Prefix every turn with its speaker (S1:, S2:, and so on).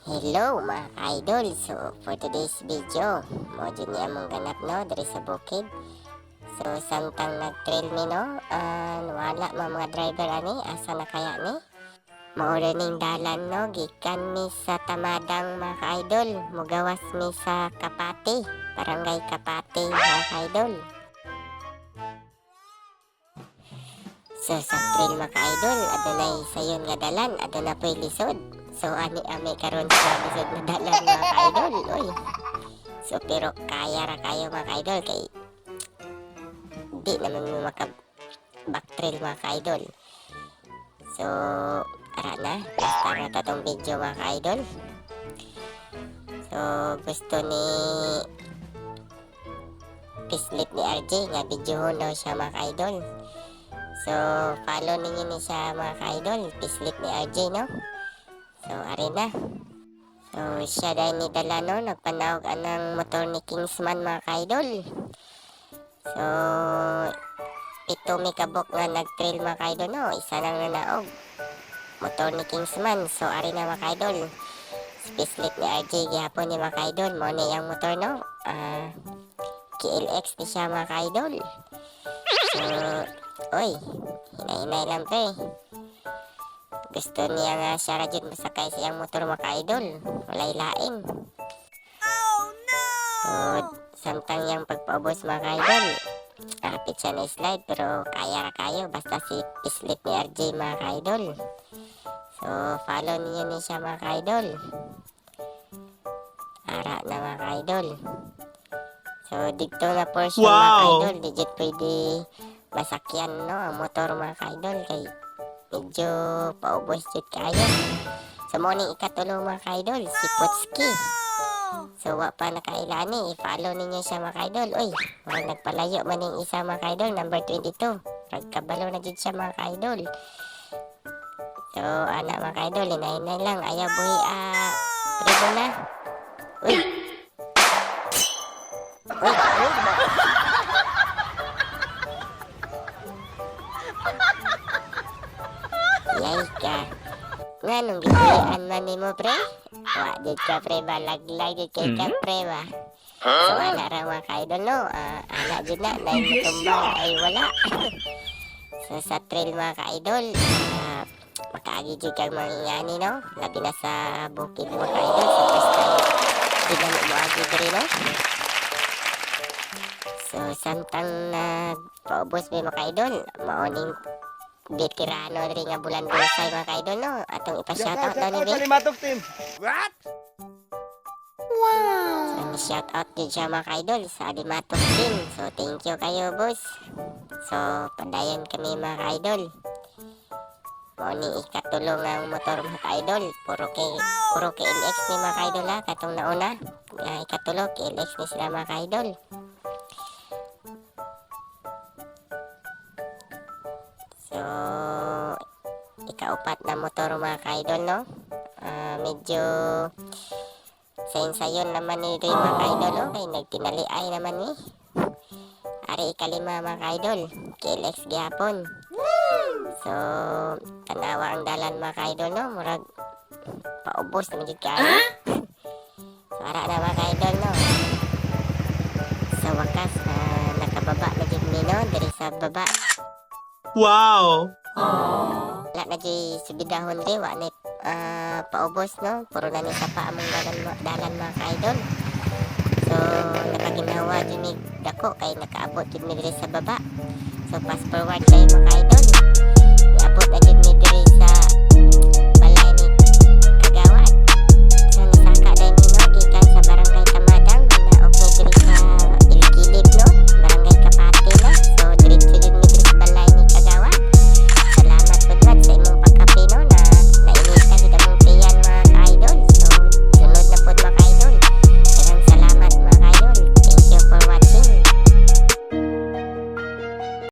S1: Hello mga idol. So for today's video, mo dyan niya mong ganap no diri sa bukid. So samtang nag-trail mi no, wala mga driver ani asa na kaya ni. Maura ning dalan no, gikan mi sa Tamadang mga idol. Mugawas mi sa Kapati, Barangay Kapati mga idol. So sa trail mga idol, adunay sayon nga dalan, aduna po'y lisod. So ani karon sa lisod na dalan mga idol. Oy. So pero kaya ra kayo mga idol kay di naman mo maka back trail mga idol. So ara na, basta na tatong video mga idol. So gusto ni Pislit ni RJ nga video daw siya mga idol. So follow ninyo ni siya mga idol, Pislit ni RJ no. So ari na. So siya dahil ni dala no, nagpanawag anang motor ni Kingsman mga idol. So ito may kabok nga nag-trail mga idol no, isa lang nanaog motor ni Kingsman. So ari na mga idol, Pislit ni RJ gihapon ni mga idol mo ni ang motor no, KLX ni siya mga idol. So oy, hinay-hinay lang pre. Gusto niya nga siya rajud masakay siyang motor mga idol. Walay laing. Oh no! So, samtang yang pagpaubos mga idol, kapit siya na slide pero kaya ra kayo basta si Pislit ni RJ mga idol. So follow niyo ni siya mga idol. Ara na mga idol. So dito na portion mga idol, digit pwede masakyan no ang motor mga idol kay medyo paubos jud kayo. So mo ni ikatulong mga idol si Putski. So wa pa nakailani, i-follow ninyo siya mga idol. Oy, mga nagpalayo man ning isa mga idol, number 22. Pagkabalo na jud siya mga idol. So ana mga idol, hinay-hinay lang, ayaw buhi ribo na. Uy. Uy. Yay ka. Nga nung gibuhian man ni mo pre? Wa did ka pre ba? Laglag did kay ka pre ba? So ana ra mga ka-idol no, ana did na, na tumbang ay wala. So sa trail mga ka-idol, makaagi did kang mangingani no, labi na sa bukid mga ka-idol. So first time, di na mo agi diri no. So samtang nagpaubos may mga ka-idol, maoning veterano rin nga bulan busay mga ka-idol no, atong ipa-shoutout daw ni Vic.
S2: What?
S1: So shoutout din siya mga ka-idol sa Alimatok team. So thank you kayo boss. So padayon kami mga ka-idol. Mo ni ikatulong ang motor mga ka-idol, puro KLX ni mga ka-idol ha, katong nauna ikatulong KLX ni sila mga ka-idol. So ikaupat na motor mga ka-idol no, medyo sayon naman ni rin mga ka-idol no, kay nagtinaliay naman ni ari ikalima mga ka-idol, KLX gihapon. So tanawa ang dalan mga ka-idol no, murag paubos naman jud kayo. So ara na mga ka-idol no, sa wakas nakababa na jud mi no diri sa baba.
S2: Wow!
S1: Wala na di subidahon di, wala na paubos no, puro na ni sapa among dalan mga ka-idol. So nakaginawa dyan ni dako kay nakaabot dyan ni diri sa baba. So fast forward kayo mga ka-idol.